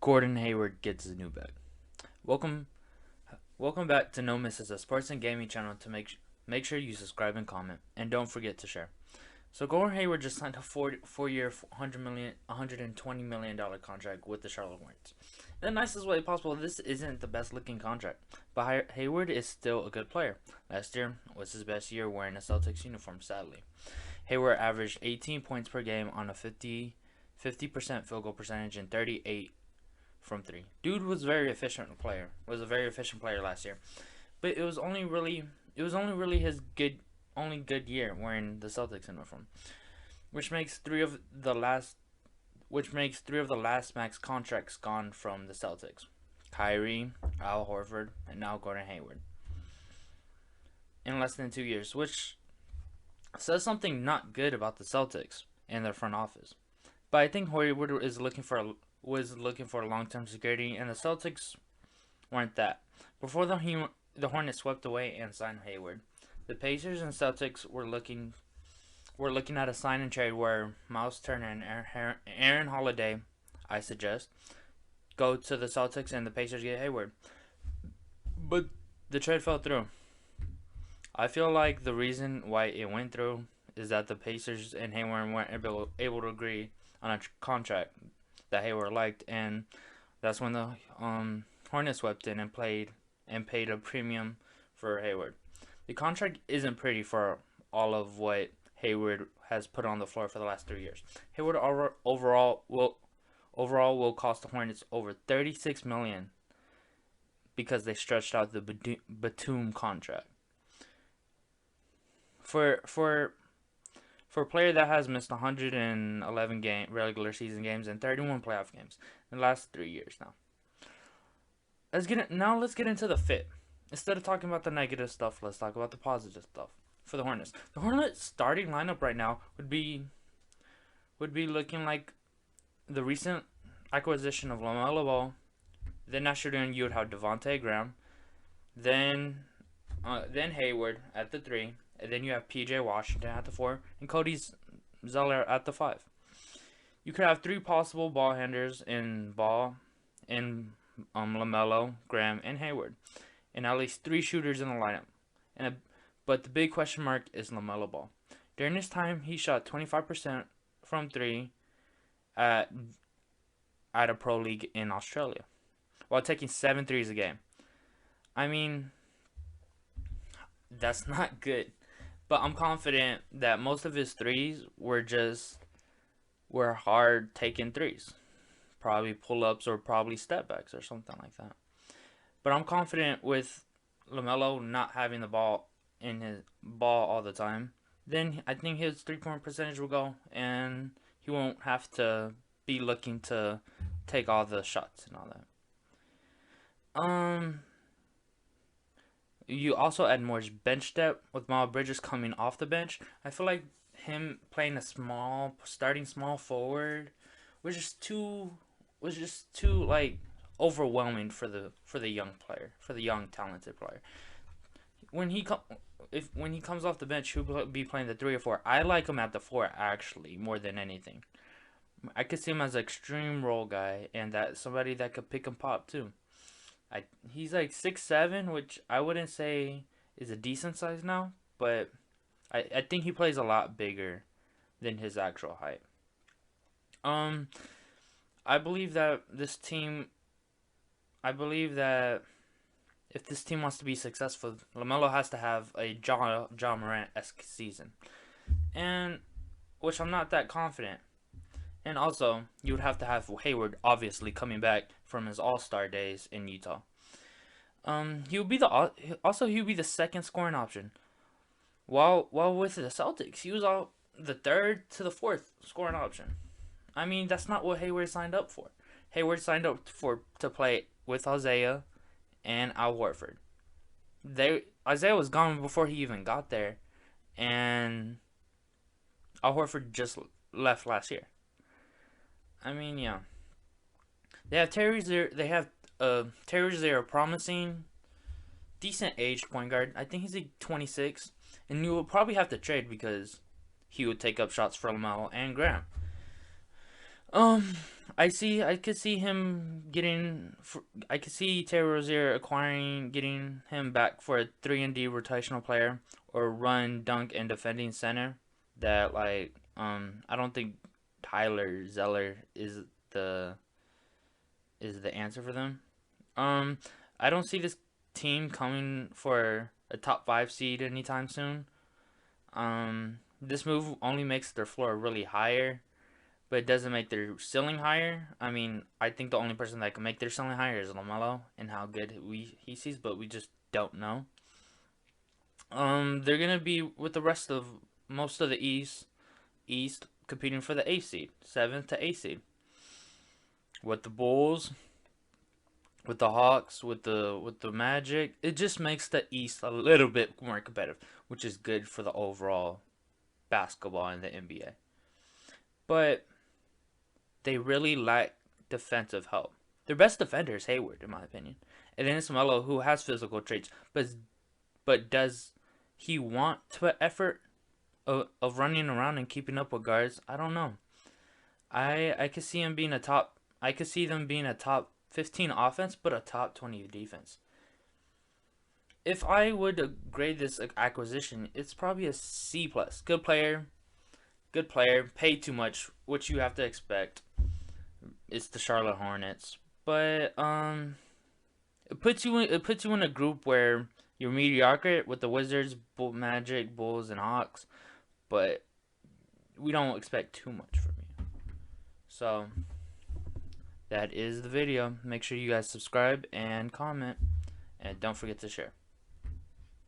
Gordon Hayward gets his new bag. Welcome, welcome back to No Misses, a sports and gaming channel. To make sure you subscribe and comment, and don't forget to share. So Gordon Hayward just signed a four-year, $120 million contract with the Charlotte Hornets. In the nicest way possible, this isn't the best looking contract, but Hayward is still a good player. Last year was his best year wearing a Celtics uniform. Sadly, Hayward averaged 18 points per game on a 50% field goal percentage and 38 from three. Dude was a very efficient player last year, but it was only really his only good year wearing the Celtics uniform, which makes three of the last max contracts gone from the Celtics: Kyrie, Al Horford, and now Gordon Hayward in less than 2 years, which says something not good about the Celtics and their front office. But I think Hayward was looking for long-term security, and the Celtics weren't that. Before the Hornets swept away and signed Hayward, the Pacers and Celtics were looking at a sign and trade where Miles Turner and Aaron Holiday, I suggest, go to the Celtics and the Pacers get Hayward. But the trade fell through. I feel like the reason why it went through is that the Pacers and Hayward weren't able to agree on a contract that Hayward liked, and that's when the Hornets swept in and paid a premium for Hayward. The contract isn't pretty for all of what Hayward has put on the floor for the last 3 years. Hayward overall will cost the Hornets over $36 million because they stretched out the Batum contract. For a player that has missed 111 regular season games and 31 playoff games in the last 3 years now. Let's get into the fit. Instead of talking about the negative stuff, let's talk about the positive stuff for the Hornets. The Hornets starting lineup right now would be looking like the recent acquisition of LaMelo Ball. Then after doing, you would have Devontae Graham, then Hayward at the 3, and then you have PJ Washington at the 4 and Cody Zeller at the 5. You could have 3 possible ball handlers in LaMelo, Graham, and Hayward, and at least 3 shooters in the lineup. But the big question mark is LaMelo Ball. During this time, he shot 25% from 3 at a pro league in Australia, while taking 7 threes a game. I mean, that's not good. But I'm confident that most of his threes were hard taken threes. Probably pull-ups or probably step-backs or something like that. But I'm confident with LaMelo not having the ball in his ball all the time, then I think his three-point percentage will go, and he won't have to be looking to take all the shots and all that. You also add more bench depth with Miles Bridges coming off the bench. I feel like him playing starting small forward was just too like overwhelming for the young player, for the young talented player. When he comes off the bench, he'll be playing the 3 or 4. I like him at the 4 actually more than anything. I could see him as an extreme role guy and that somebody that could pick and pop too. He's like 6'7", which I wouldn't say is a decent size now, but I think he plays a lot bigger than his actual height. I believe that if this team wants to be successful, LaMelo has to have a John Morant-esque season, and which I'm not that confident. And also, you would have to have Hayward obviously coming back from his All-Star days in Utah. He would be the second scoring option. While with the Celtics, he was the 3rd to the 4th scoring option. I mean, that's not what Hayward signed up for. Hayward signed up to play with Isaiah and Al Horford. Isaiah was gone before he even got there, and Al Horford just left last year. I mean, yeah. They have Terry Rozier, a promising, decent aged point guard. I think he's like 26, and you will probably have to trade because he would take up shots for LaMelo and Graham. Um, I could see him getting. I could see Terry Rozier acquiring, getting him back for a 3-and-D rotational player or run, dunk, and defending center. That I don't think Tyler Zeller the is the answer for them. Um, I don't see this team coming for a top 5 seed anytime soon. This move only makes their floor really higher, but it doesn't make their ceiling higher. I mean, I think the only person that can make their ceiling higher is LaMelo and how good he sees, but we just don't know. They're gonna be with the rest of most of the East competing for the 8th seed, 7th to 8th seed, with the Bulls, with the Hawks, with the Magic. It just makes the East a little bit more competitive, which is good for the overall basketball in the NBA. But they really lack defensive help. Their best defender is Hayward, in my opinion, and then it's Melo, who has physical traits, but does he want to put effort of running around and keeping up with guards? I don't know. I could see him being a top. I could see them being a top 15 offense, but a top 20 defense. If I would grade this acquisition, it's probably a C plus. Good player. Paid too much, which you have to expect. It's the Charlotte Hornets, but it puts you in a group where you're mediocre with the Wizards, Magic, Bulls, and Hawks, but we don't expect too much from you. So that is the video. Make sure you guys subscribe and comment, and don't forget to share.